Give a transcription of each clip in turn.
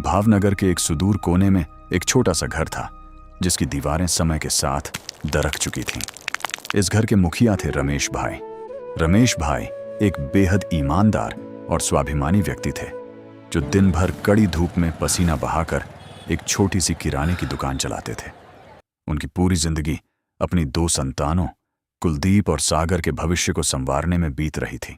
भावनगर के एक सुदूर कोने में एक छोटा सा घर था जिसकी दीवारें समय के साथ दरक चुकी थीं। इस घर के मुखिया थे रमेश भाई। रमेश भाई एक बेहद ईमानदार और स्वाभिमानी व्यक्ति थे जो दिन भर कड़ी धूप में पसीना बहाकर एक छोटी सी किराने की दुकान चलाते थे। उनकी पूरी जिंदगी अपनी 2 संतानों कुलदीप और सागर के भविष्य को संवारने में बीत रही थी।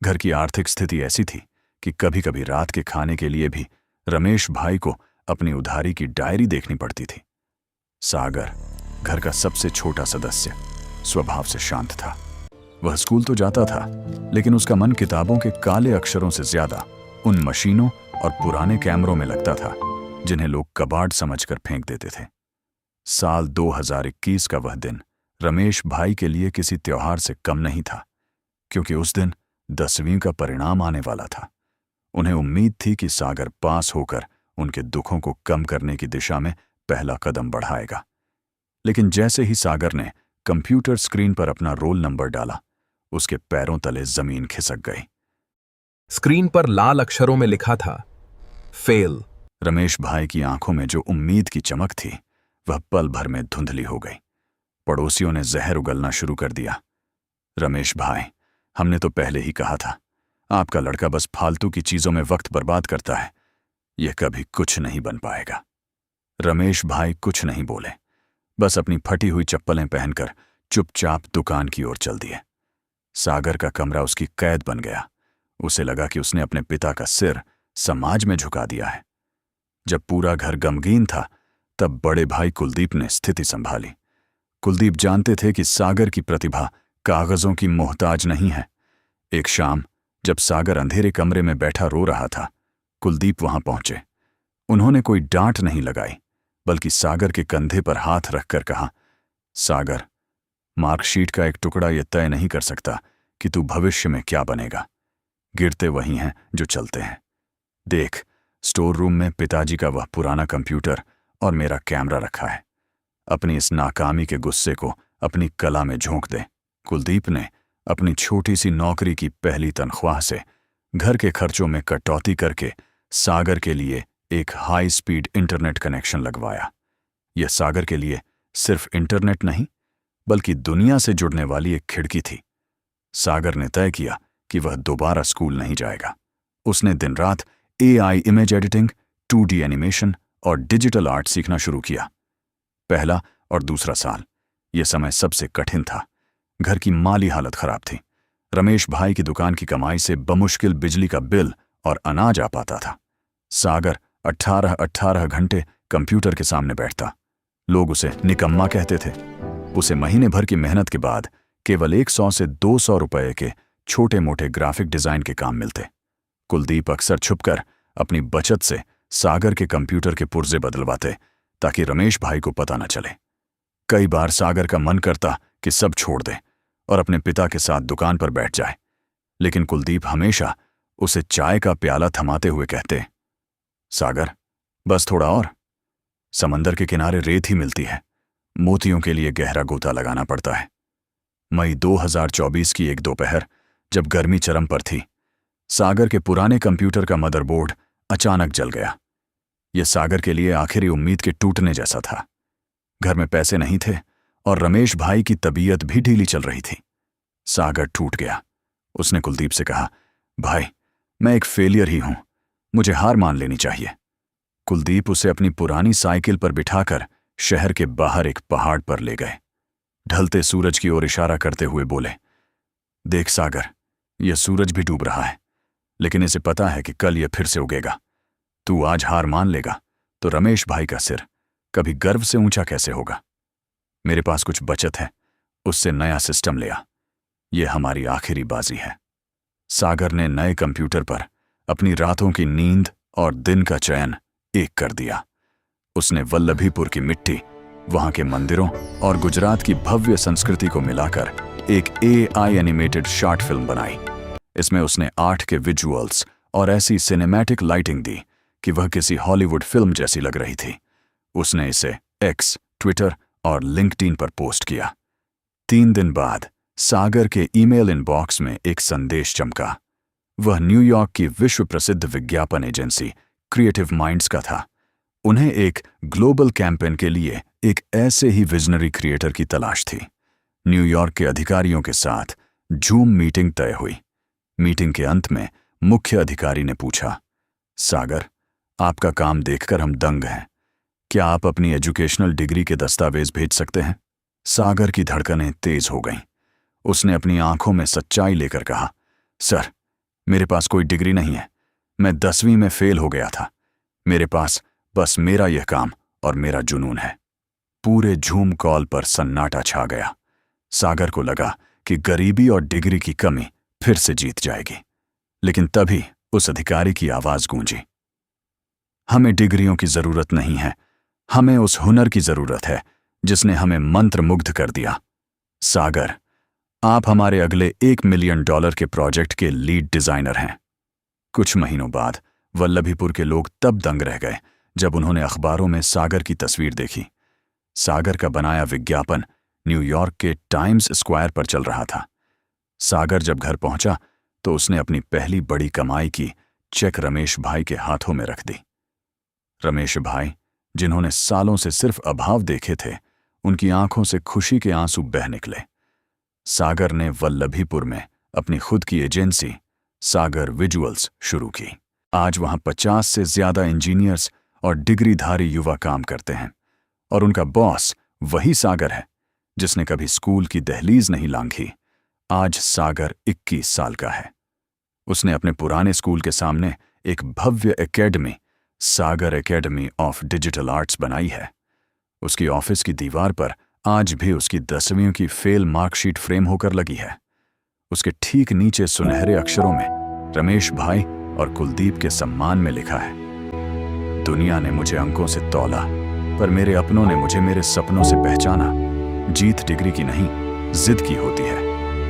घर की आर्थिक स्थिति ऐसी थी कि कभी कभी रात के खाने के लिए भी रमेश भाई को अपनी उधारी की डायरी देखनी पड़ती थी। सागर, घर का सबसे छोटा सदस्य, स्वभाव से शांत था। वह स्कूल तो जाता था, लेकिन उसका मन किताबों के काले अक्षरों से ज्यादा उन मशीनों और पुराने कैमरों में लगता था जिन्हें लोग कबाड़ समझकर फेंक देते थे। साल 2021 का वह दिन रमेश भाई के लिए किसी त्योहार से कम नहीं था, क्योंकि उस दिन 10वीं का परिणाम आने वाला था। उन्हें उम्मीद थी कि सागर पास होकर उनके दुखों को कम करने की दिशा में पहला कदम बढ़ाएगा। लेकिन जैसे ही सागर ने कंप्यूटर स्क्रीन पर अपना रोल नंबर डाला, उसके पैरों तले जमीन खिसक गई। स्क्रीन पर लाल अक्षरों में लिखा था, फेल। रमेश भाई की आंखों में जो उम्मीद की चमक थी, वह पल भर में धुंधली हो गई। पड़ोसियों ने जहर उगलना शुरू कर दिया। रमेश भाई, हमने तो पहले ही कहा था, आपका लड़का बस फालतू की चीजों में वक्त बर्बाद करता है, यह कभी कुछ नहीं बन पाएगा। रमेश भाई कुछ नहीं बोले, बस अपनी फटी हुई चप्पलें पहनकर चुपचाप दुकान की ओर चल दिए। सागर का कमरा उसकी कैद बन गया। उसे लगा कि उसने अपने पिता का सिर समाज में झुका दिया है। जब पूरा घर गमगीन था, तब बड़े भाई कुलदीप ने स्थिति संभाली। कुलदीप जानते थे कि सागर की प्रतिभा कागजों की मोहताज नहीं है। एक शाम जब सागर अंधेरे कमरे में बैठा रो रहा था, कुलदीप वहां पहुंचे। उन्होंने कोई डांट नहीं लगाई, बल्कि सागर के कंधे पर हाथ रखकर कहा, सागर, मार्कशीट का एक टुकड़ा यह तय नहीं कर सकता कि तू भविष्य में क्या बनेगा। गिरते वही हैं जो चलते हैं। देख, स्टोर रूम में पिताजी का वह पुराना कंप्यूटर और मेरा कैमरा रखा है। अपनी इस नाकामी के गुस्से को अपनी कला में झोंक दे। कुलदीप ने अपनी छोटी सी नौकरी की पहली तनख्वाह से घर के खर्चों में कटौती करके सागर के लिए एक हाई स्पीड इंटरनेट कनेक्शन लगवाया। यह सागर के लिए सिर्फ इंटरनेट नहीं, बल्कि दुनिया से जुड़ने वाली एक खिड़की थी। सागर ने तय किया कि वह दोबारा स्कूल नहीं जाएगा। उसने दिन रात AI image editing, 2D animation और डिजिटल आर्ट सीखना शुरू किया। पहला और दूसरा साल, यह समय सबसे कठिन था। घर की माली हालत खराब थी। रमेश भाई की दुकान की कमाई से बमुश्किल बिजली का बिल और अनाज आ पाता था। सागर 18 घंटे कंप्यूटर के सामने बैठता। लोग उसे निकम्मा कहते थे। उसे महीने भर की मेहनत के बाद केवल 100 से 200 रुपए के छोटे मोटे ग्राफिक डिजाइन के काम मिलते। कुलदीप अक्सर छुपकर अपनी बचत से सागर के कंप्यूटर के पुर्जे बदलवाते, ताकि रमेश भाई को पता न चले। कई बार सागर का मन करता कि सब छोड़ दे और अपने पिता के साथ दुकान पर बैठ जाए, लेकिन कुलदीप हमेशा उसे चाय का प्याला थमाते हुए कहते, सागर, बस थोड़ा और। समंदर के किनारे रेत ही मिलती है, मोतियों के लिए गहरा गोता लगाना पड़ता है। मई 2024 की एक दोपहर, जब गर्मी चरम पर थी, सागर के पुराने कंप्यूटर का मदरबोर्ड अचानक जल गया। यह सागर के लिए आखिरी उम्मीद के टूटने जैसा था। घर में पैसे नहीं थे और रमेश भाई की तबीयत भी ढीली चल रही थी। सागर टूट गया। उसने कुलदीप से कहा, भाई, मैं एक फेलियर ही हूं, मुझे हार मान लेनी चाहिए। कुलदीप उसे अपनी पुरानी साइकिल पर बिठाकर शहर के बाहर एक पहाड़ पर ले गए। ढलते सूरज की ओर इशारा करते हुए बोले, देख सागर, यह सूरज भी डूब रहा है, लेकिन इसे पता है कि कल यह फिर से उगेगा। तू आज हार मान लेगा तो रमेश भाई का सिर कभी गर्व से ऊंचा कैसे होगा। मेरे पास कुछ बचत है, उससे नया सिस्टम ले आ। यह हमारी आखिरी बाजी है। सागर ने नए कंप्यूटर पर अपनी रातों की नींद और दिन का चयन एक कर दिया। उसने वल्लभीपुर की मिट्टी, वहां के मंदिरों और गुजरात की भव्य संस्कृति को मिलाकर एक AI एनिमेटेड शॉर्ट फिल्म बनाई। इसमें उसने 8 के विजुअल्स और ऐसी सिनेमैटिक लाइटिंग दी कि वह किसी हॉलीवुड फिल्म जैसी लग रही थी। उसने इसे X, ट्विटर और लिंक्डइन पर पोस्ट किया। 3 दिन बाद सागर के ईमेल इनबॉक्स में एक संदेश चमका। वह न्यूयॉर्क की विश्व प्रसिद्ध विज्ञापन एजेंसी क्रिएटिव माइंड्स का था। उन्हें एक ग्लोबल कैंपेन के लिए एक ऐसे ही विजनरी क्रिएटर की तलाश थी। न्यूयॉर्क के अधिकारियों के साथ जूम मीटिंग तय हुई। मीटिंग के अंत में मुख्य अधिकारी ने पूछा, सागर, आपका काम देखकर हम दंग हैं। क्या आप अपनी एजुकेशनल डिग्री के दस्तावेज भेज सकते हैं? सागर की धड़कनें तेज हो गईं। उसने अपनी आंखों में सच्चाई लेकर कहा, सर, मेरे पास कोई डिग्री नहीं है। मैं 10वीं में फेल हो गया था। मेरे पास बस मेरा यह काम और मेरा जुनून है। पूरे जूम कॉल पर सन्नाटा छा गया। सागर को लगा कि गरीबी और डिग्री की कमी फिर से जीत जाएगी। लेकिन तभी उस अधिकारी की आवाज गूंजी, हमें डिग्रियों की जरूरत नहीं है, हमें उस हुनर की जरूरत है जिसने हमें मंत्रमुग्ध कर दिया। सागर, आप हमारे अगले $1 मिलियन के प्रोजेक्ट के लीड डिजाइनर हैं। कुछ महीनों बाद वल्लभीपुर के लोग तब दंग रह गए जब उन्होंने अखबारों में सागर की तस्वीर देखी। सागर का बनाया विज्ञापन न्यूयॉर्क के टाइम्स स्क्वायर पर चल रहा था। सागर जब घर पहुंचा तो उसने अपनी पहली बड़ी कमाई की चेक रमेश भाई के हाथों में रख दी। रमेश भाई, जिन्होंने सालों से सिर्फ अभाव देखे थे, उनकी आंखों से खुशी के आंसू बह निकले। सागर ने वल्लभीपुर में अपनी खुद की एजेंसी सागर विजुअल्स शुरू की। आज वहां 50 से ज्यादा इंजीनियर्स और डिग्रीधारी युवा काम करते हैं, और उनका बॉस वही सागर है जिसने कभी स्कूल की दहलीज नहीं लांघी। आज सागर 21 साल का है। उसने अपने पुराने स्कूल के सामने एक भव्य academy, Sagar academy of digital arts बनाई है। उसकी ऑफिस की दीवार पर आज भी उसकी 10वीं की फेल मार्कशीट फ्रेम होकर लगी है। उसके ठीक नीचे सुनहरे अक्षरों में रमेश भाई और कुलदीप के सम्मान में लिखा है, दुनिया ने मुझे अंकों से तौला, पर मेरे अपनों ने मुझे मेरे सपनों से पहचाना। जीत डिग्री की नहीं, जिद की होती है।